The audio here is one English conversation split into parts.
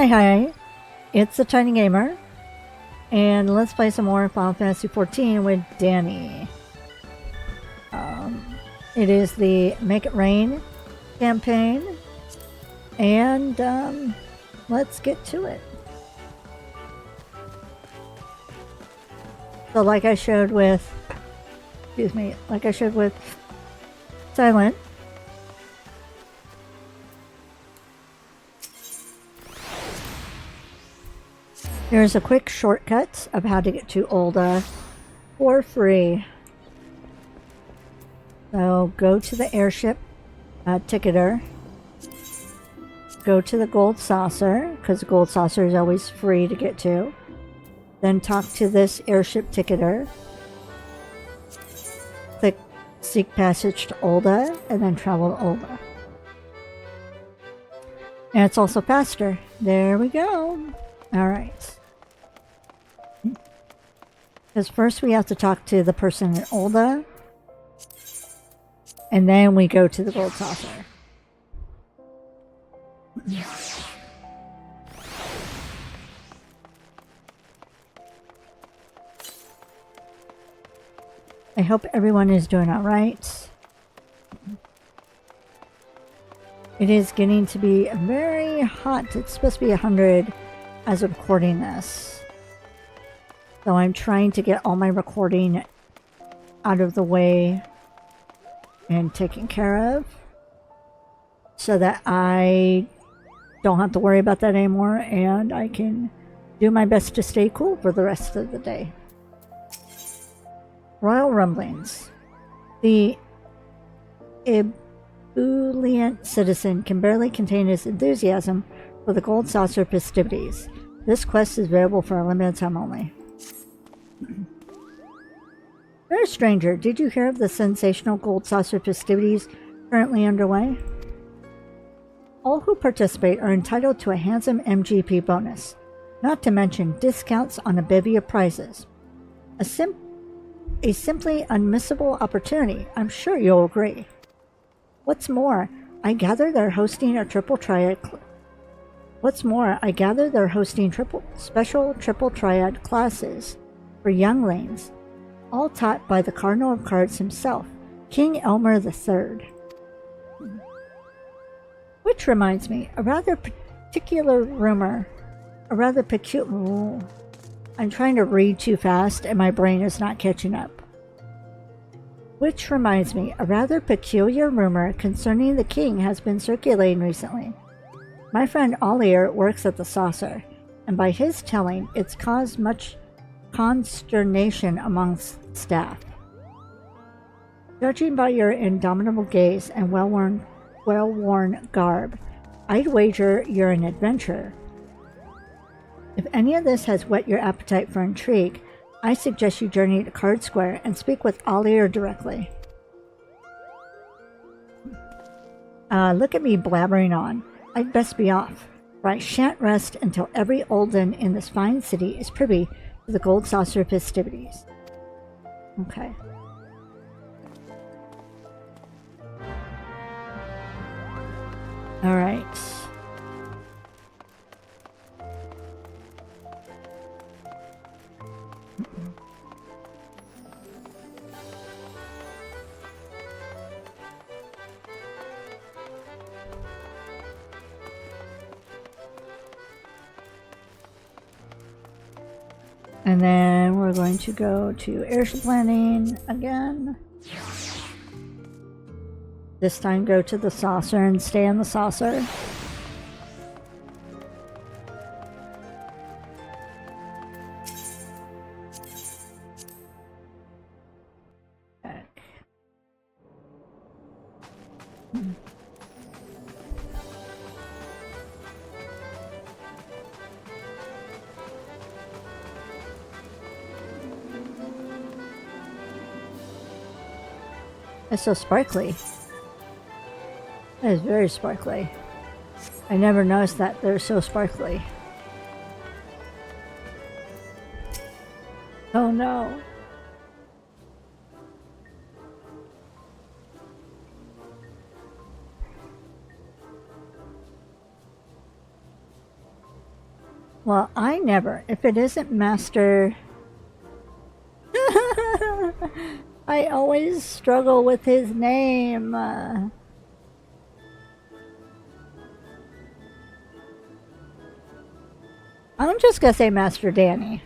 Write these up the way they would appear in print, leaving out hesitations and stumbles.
Hi, it's the Tiny Gamer, and let's play some more Final Fantasy XIV with Daenne. It is the Make It Rain campaign, and let's get to it. So like I showed with, Silent, here's a quick shortcut of how to get to Ul'dah for free. So go to the airship ticketer, go to the gold saucer, because the gold saucer is always free to get to. Then talk to this airship ticketer, click Seek Passage to Ul'dah, and then travel to Ul'dah. And it's also faster. There we go. Alright. Because first we have to talk to the person in Ul'dah, and then we go to the gold saucer. I hope everyone is doing alright. It is getting to be very hot. It's supposed to be 100 as of recording this. So I'm trying to get all my recording out of the way and taken care of so that I don't have to worry about that anymore, and I can do my best to stay cool for the rest of the day. Royal rumblings. The ebullient citizen can barely contain his enthusiasm for the gold saucer festivities. This quest is available for a limited time only. Fair stranger, did you hear of the sensational gold saucer festivities currently underway? All who participate are entitled to a handsome MGP bonus, not to mention discounts on a bevy of prizes. A simply unmissable opportunity, I'm sure you'll agree. What's more, I gather they're hosting a triple triad special triple triad classes for younglings, all taught by the Cardinal of Cards himself, King Elmer III. Which reminds me, a rather peculiar rumor. I'm trying to read too fast and my brain is not catching up. Which reminds me, a rather peculiar rumor concerning the king has been circulating recently. My friend Ollier works at the saucer, and by his telling, it's caused much consternation amongst staff. Judging by your indomitable gaze and well-worn garb, I'd wager you're an adventurer. If any of this has whet your appetite for intrigue, I suggest you journey to Card Square and speak with Ollier directly. Look at me blabbering on. I'd best be off, for I shan't rest until every Olden in this fine city is privy to the gold saucer festivities. Okay. Alright. And then we're going to go to airship landing again. This time go to the saucer and stay on the saucer. It's so sparkly. That is very sparkly. I never noticed that they're so sparkly. Oh no. Well, I never. If it isn't Master... I always struggle with his name. I'm just gonna say Master Daenne.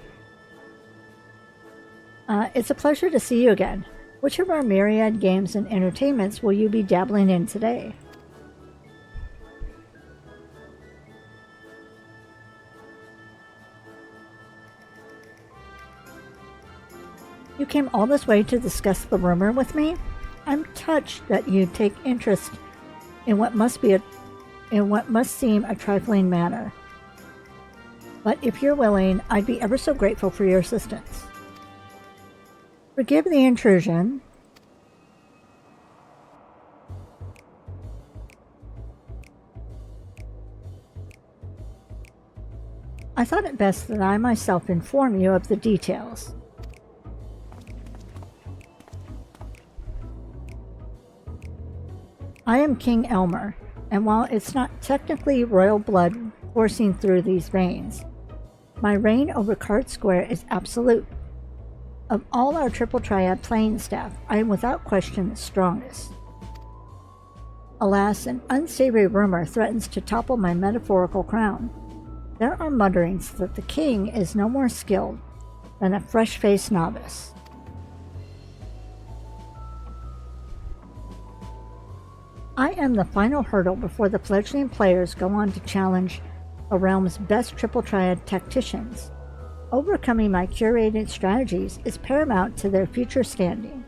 It's a pleasure to see you again. Which of our myriad games and entertainments will you be dabbling in today? You came all this way to discuss the rumor with me? I'm touched that you take interest in what must seem a trifling matter. But if you're willing, I'd be ever so grateful for your assistance. Forgive the intrusion. I thought it best that I myself inform you of the details. I am King Elmer, and while it's not technically royal blood coursing through these veins, my reign over Card Square is absolute. Of all our Triple Triad playing staff, I am without question the strongest. Alas, an unsavory rumor threatens to topple my metaphorical crown. There are mutterings that the king is no more skilled than a fresh-faced novice. I am the final hurdle before the fledgling players go on to challenge the realm's best Triple Triad tacticians. Overcoming my curated strategies is paramount to their future standing.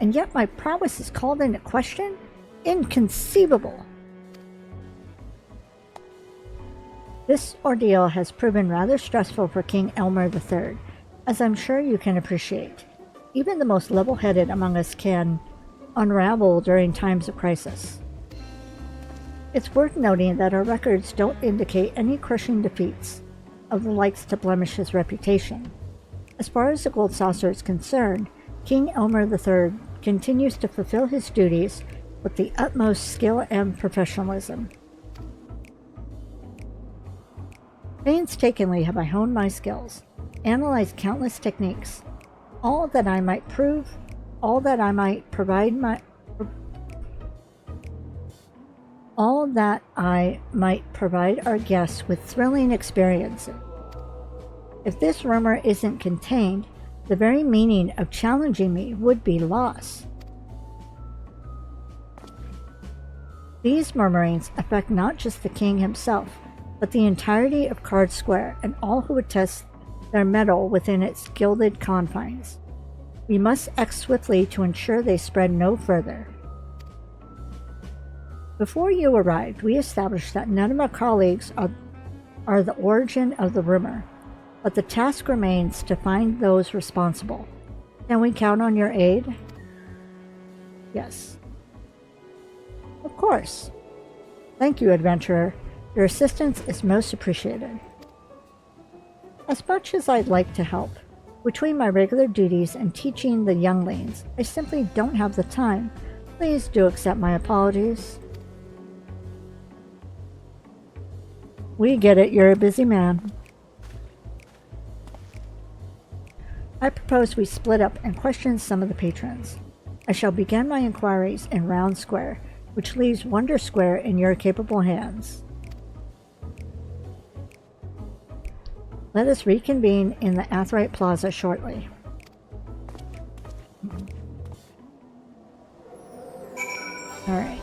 And yet my prowess is called into question? Inconceivable! This ordeal has proven rather stressful for King Elmer III, as I'm sure you can appreciate. Even the most level-headed among us can unravel during times of crisis. It's worth noting that our records don't indicate any crushing defeats of the likes to blemish his reputation. As far as the Gold Saucer is concerned, King Elmer III continues to fulfill his duties with the utmost skill and professionalism. Painstakingly have I honed my skills, analyzed countless techniques, all that I might provide our guests with thrilling experiences. If this rumor isn't contained, the very meaning of challenging me would be lost. These murmurings affect not just the king himself, but the entirety of Card Square and all who would test their mettle within its gilded confines. We must act swiftly to ensure they spread no further. Before you arrived, we established that none of our colleagues are the origin of the rumor, but the task remains to find those responsible. Can we count on your aid? Yes. Of course. Thank you, adventurer. Your assistance is most appreciated. As much as I'd like to help, between my regular duties and teaching the younglings, I simply don't have the time. Please do accept my apologies. We get it, you're a busy man. I propose we split up and question some of the patrons. I shall begin my inquiries in Round Square, which leaves Wonder Square in your capable hands. Let us reconvene in the Athright Plaza shortly. Alright.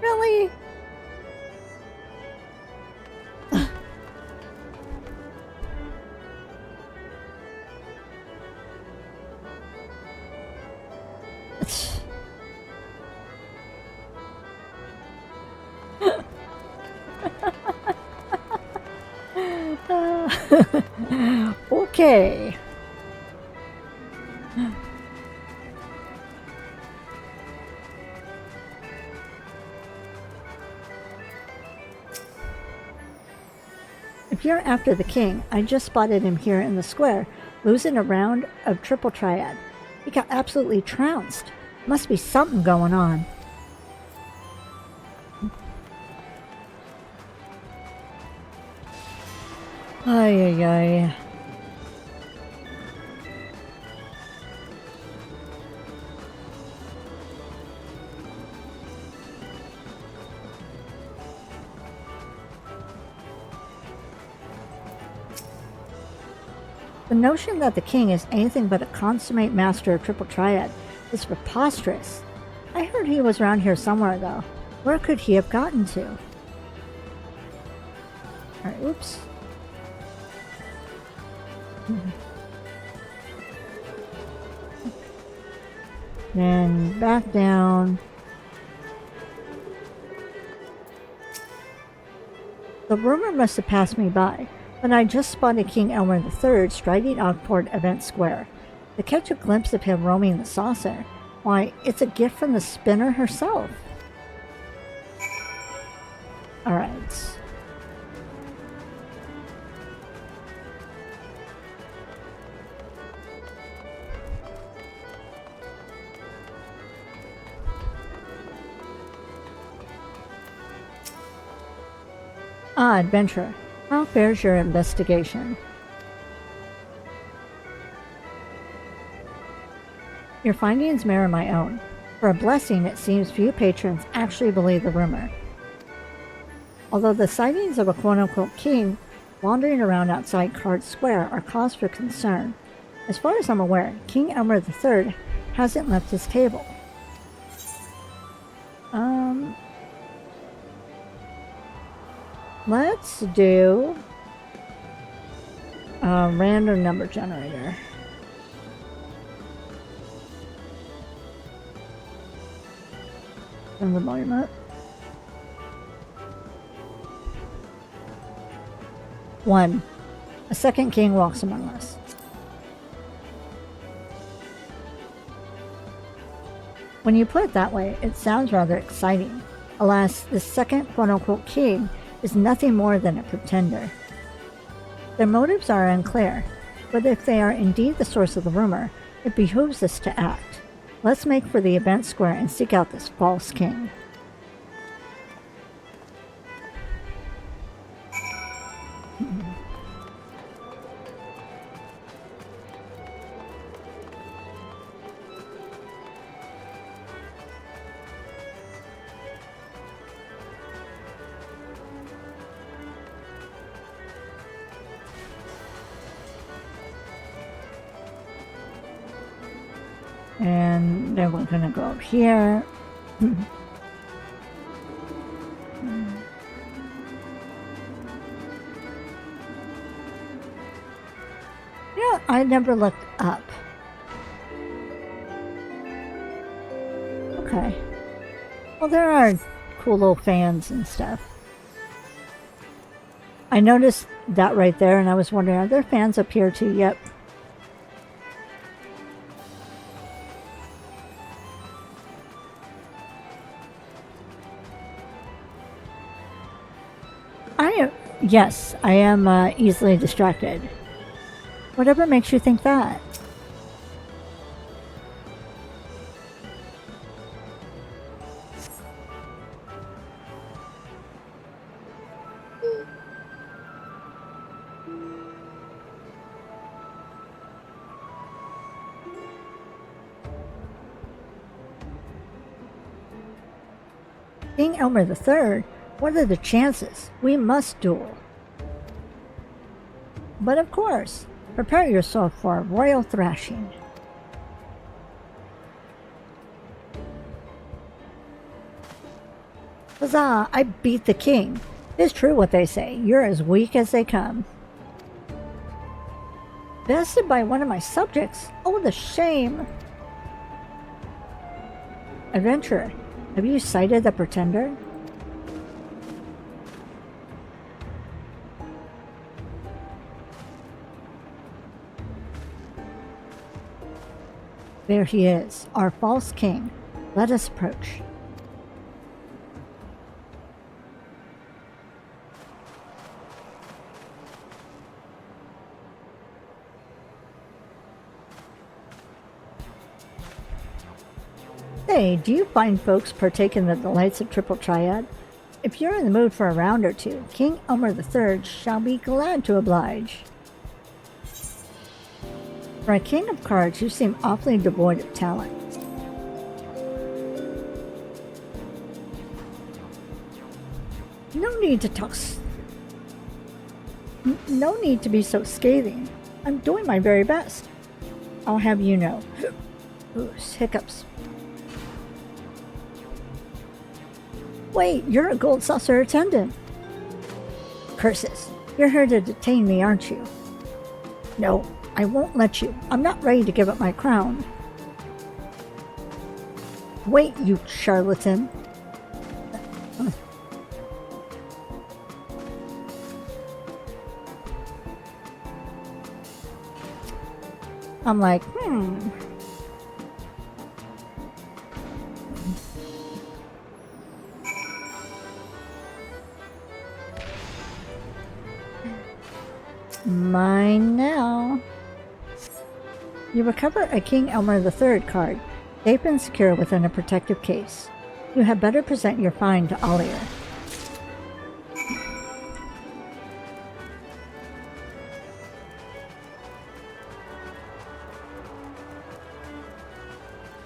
Really? Okay. you're after the king, I just spotted him here in the square, losing a round of triple triad. He got absolutely trounced. Must be something going on. Ay, ay, ay. The notion that the king is anything but a consummate master of triple triad is preposterous. I heard he was around here somewhere, though. Where could he have gotten to? Alright, oops. Then back down. The rumor must have passed me by, but I just spotted King Elmer III striding out toward Event Square. To catch a glimpse of him roaming the saucer, why, it's a gift from the spinner herself. Alright. Ah, adventurer. How fares your investigation? Your findings mirror my own. For a blessing, it seems few patrons actually believe the rumor. Although the sightings of a quote-unquote king wandering around outside Card Square are cause for concern, as far as I'm aware, King Elmer III hasn't left his table. Let's do a random number generator. Turn the volume up. 1. A second king walks among us. When you put it that way, it sounds rather exciting. Alas, the second quote-unquote king is nothing more than a pretender. Their motives are unclear, but if they are indeed the source of the rumor, it behooves us to act. Let's make for the event square and seek out this false king. And then we're gonna go up here. Yeah, I never looked up. Okay. Well, there are cool little fans and stuff. I noticed that right there, and I was wondering, are there fans up here too? Yep. Yes, I am easily distracted. Whatever makes you think that? King Elmer III? What are the chances? We must duel. But of course, prepare yourself for a royal thrashing. Huzzah! I beat the king. It's true what they say. You're as weak as they come. Bested by one of my subjects? Oh, the shame! Adventurer, have you sighted the pretender? There he is, our false king. Let us approach. Say, do you find folks partake in the delights of Triple Triad? If you're in the mood for a round or two, King Elmer III shall be glad to oblige. For a king of cards, you seem awfully devoid of talent. No need to talk. No need to be so scathing. I'm doing my very best. I'll have you know. Ooh, hiccups. Wait, you're a gold saucer attendant. Curses. You're here to detain me, aren't you? No, I won't let you. I'm not ready to give up my crown. Wait, you charlatan. I'm like, Mine now. You recover a King Elmer III card, safe and secure within a protective case. You had better present your find to Ollier.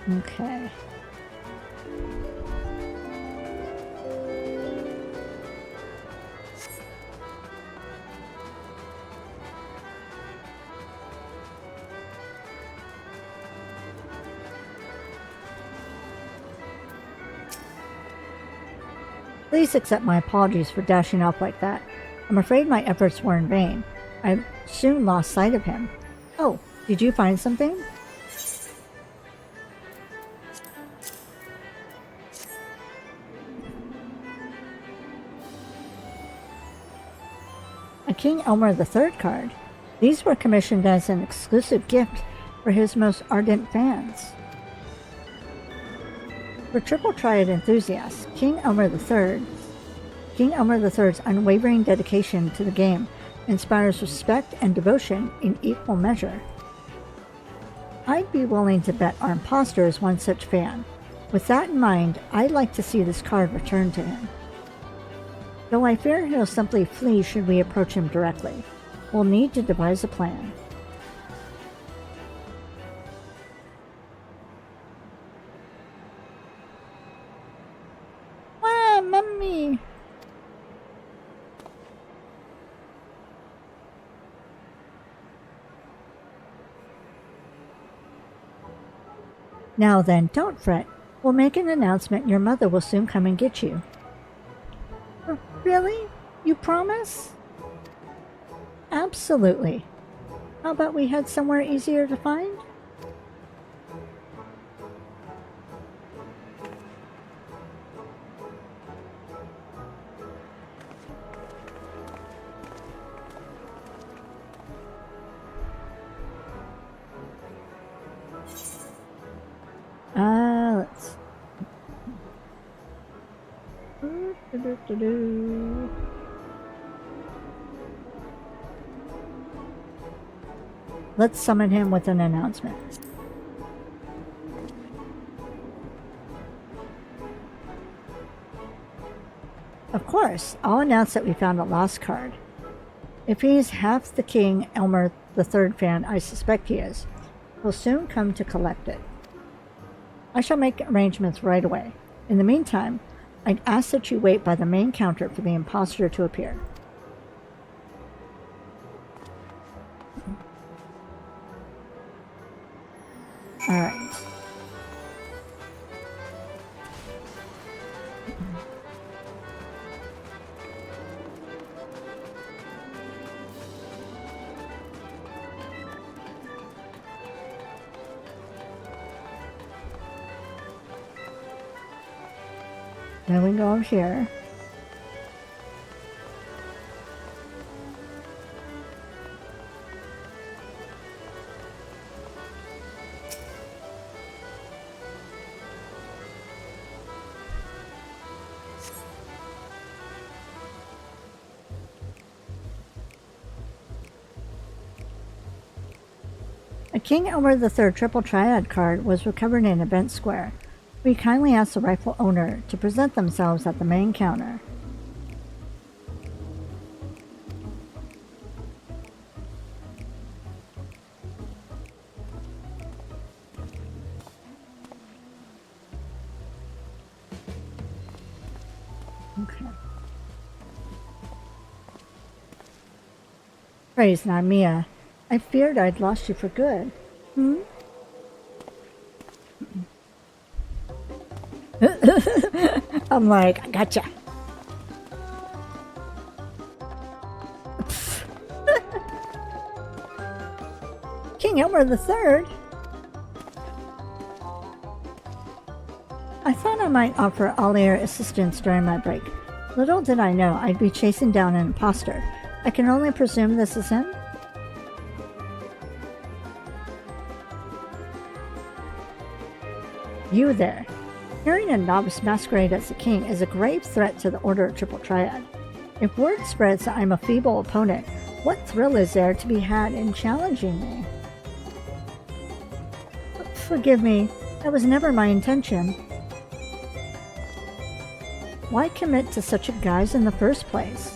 Okay. Please accept my apologies for dashing off like that. I'm afraid my efforts were in vain. I soon lost sight of him. Oh, did you find something? A King Elmer III card. These were commissioned as an exclusive gift for his most ardent fans. For Triple Triad enthusiasts, King Elmer III's unwavering dedication to the game inspires respect and devotion in equal measure. I'd be willing to bet our imposter is one such fan. With that in mind, I'd like to see this card returned to him. Though I fear he'll simply flee should we approach him directly. We'll need to devise a plan. Ah, mummy! Now then, don't fret. We'll make an announcement and your mother will soon come and get you. Really? You promise? Absolutely. How about we head somewhere easier to find? Let's... Let's summon him with an announcement. Of course, I'll announce that we found a lost card. If he's half the King Elmer III fan I suspect he is, he'll soon come to collect it. I shall make arrangements right away. In the meantime, I'd ask that you wait by the main counter for the imposter to appear. Alright. Then we go over here. A King Elmer III Triple Triad card was recovered in Event Square. We kindly ask the rightful owner to present themselves at the main counter. Okay. Praise Narmia. I feared I'd lost you for good. Hmm? I'm like, I gotcha. King Elmer III? I thought I might offer Alier assistance during my break. Little did I know I'd be chasing down an imposter. I can only presume this is him? You there. Hearing a novice masquerade as a king is a grave threat to the Order of Triple Triad. If word spreads that I'm a feeble opponent, what thrill is there to be had in challenging me? Forgive me, that was never my intention. Why commit to such a guise in the first place?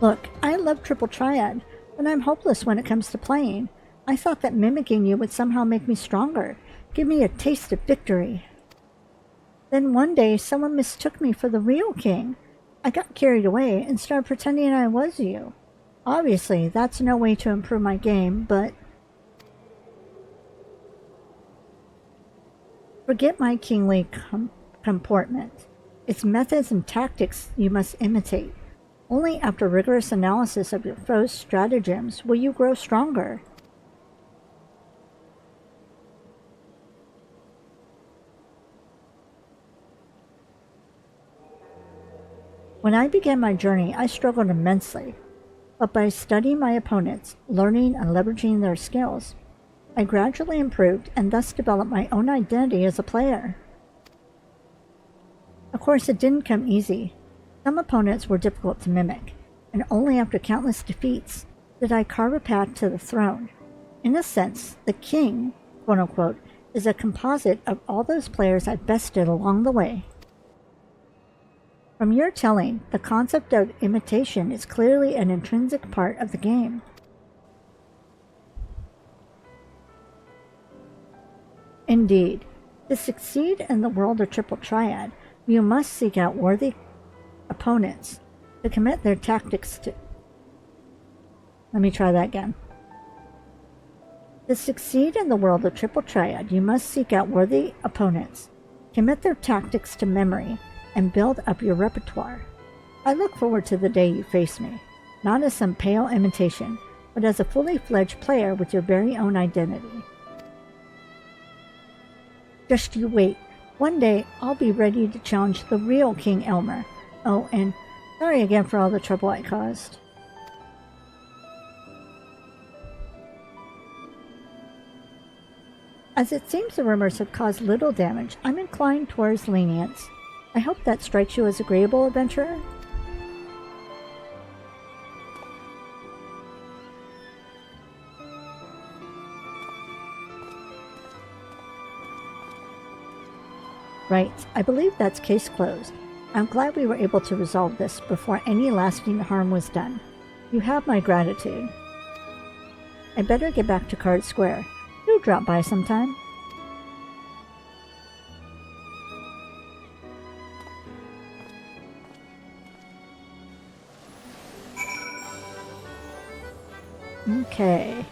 Look, I love Triple Triad, but I'm hopeless when it comes to playing. I thought that mimicking you would somehow make me stronger, give me a taste of victory. Then one day, someone mistook me for the real king. I got carried away and started pretending I was you. Obviously, that's no way to improve my game, but... Forget my kingly comportment. It's methods and tactics you must imitate. Only after rigorous analysis of your foe's stratagems will you grow stronger. When I began my journey, I struggled immensely, but by studying my opponents, learning and leveraging their skills, I gradually improved and thus developed my own identity as a player. Of course, it didn't come easy. Some opponents were difficult to mimic, and only after countless defeats did I carve a path to the throne. In a sense, the king, quote-unquote, is a composite of all those players I bested along the way. From your telling, the concept of imitation is clearly an intrinsic part of the game. Indeed, to succeed in the world of Triple Triad, you must seek out worthy opponents to commit their tactics to... Let me try that again. To succeed in the world of Triple Triad, you must seek out worthy opponents, commit their tactics to memory, and build up your repertoire. I look forward to the day you face me, not as some pale imitation, but as a fully fledged player with your very own identity. Just you wait. One day, I'll be ready to challenge the real King Elmer. Oh, and sorry again for all the trouble I caused. As it seems the rumors have caused little damage, I'm inclined towards lenience. I hope that strikes you as agreeable, adventurer? Right, I believe that's case closed. I'm glad we were able to resolve this before any lasting harm was done. You have my gratitude. I better get back to Card Square. Do drop by sometime. Okay.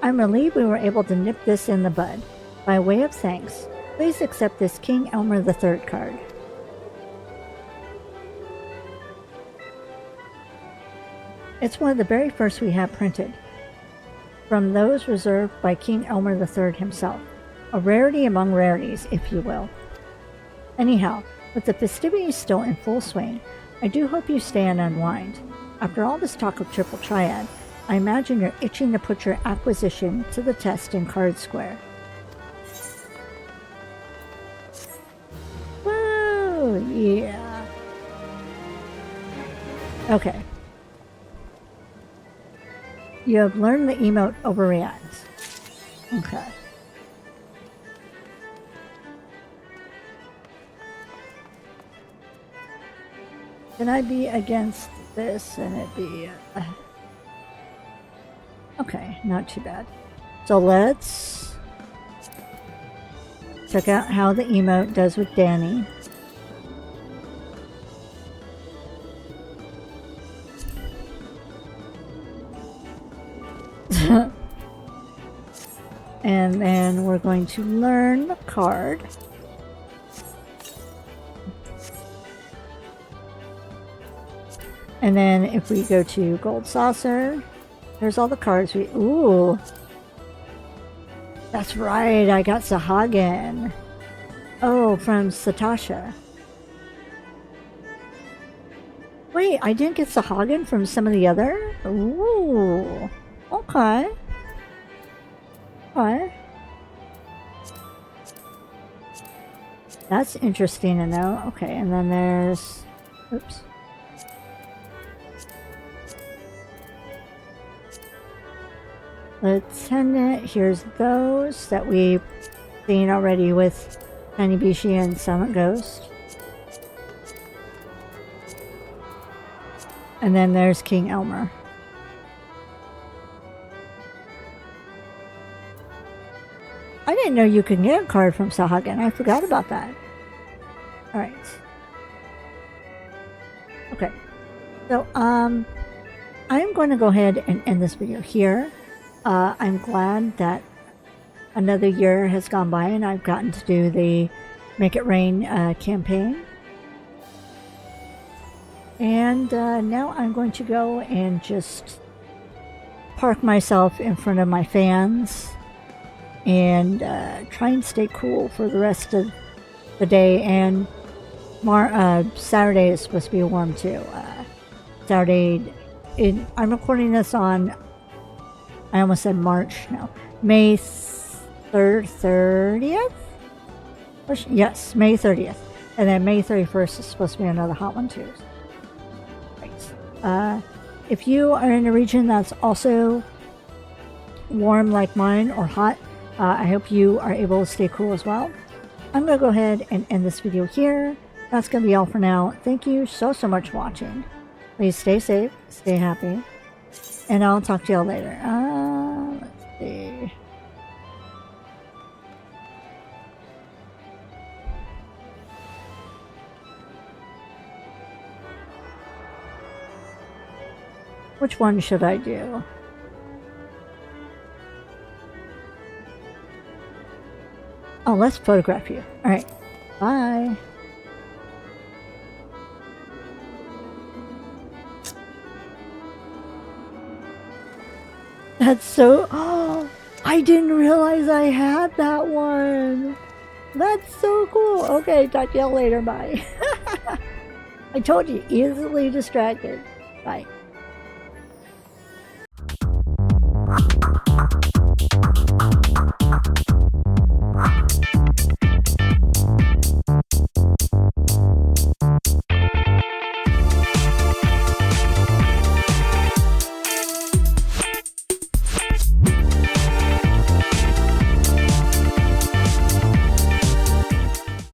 I'm relieved we were able to nip this in the bud. By way of thanks, please accept this King Elmer III card. It's one of the very first we have printed, from those reserved by King Elmer III himself. A rarity among rarities, if you will. Anyhow, with the festivities still in full swing, I do hope you stay and unwind. After all this talk of Triple Triad, I imagine you're itching to put your acquisition to the test in Card Square. Whoa, yeah. You have learned the emote overreact. Okay. Can I be against this and it be... Okay, not too bad. So let's check out how the emote does with Daenne. And then we're going to learn the card. And then if we go to Gold Saucer, there's all the cards we... Ooh! That's right, I got Sahagin. Oh, from Satasha. Wait, I didn't get Sahagin from some of the other? Ooh. Okay. Okay. That's interesting to know. Okay, and then there's... Oops. Lieutenant, here's those that we've seen already with Tiny Bishi and Silent Ghost. And then there's King Elmer. I didn't know you could get a card from Sahagin. I forgot about that. Alright. Okay. So, I'm going to go ahead and end this video here. I'm glad that another year has gone by and I've gotten to do the Make It Rain campaign. And now I'm going to go and just park myself in front of my fans and try and stay cool for the rest of the day. And Saturday is supposed to be warm too. Saturday, I'm recording this on... I almost said March. No, May 30th? Yes, May 30th. And then May 31st is supposed to be another hot one too. Right. If you are in a region that's also warm like mine or hot, I hope you are able to stay cool as well. I'm going to go ahead and end this video here. That's going to be all for now. Thank you so much for watching. Please stay safe, stay happy, and I'll talk to y'all later. Let's see. Which one should I do? Oh, let's photograph you. Alright, bye. That's so... Oh, I didn't realize I had that one. That's so cool. Okay, talk to y'all later. Bye. I told you, easily distracted. Bye.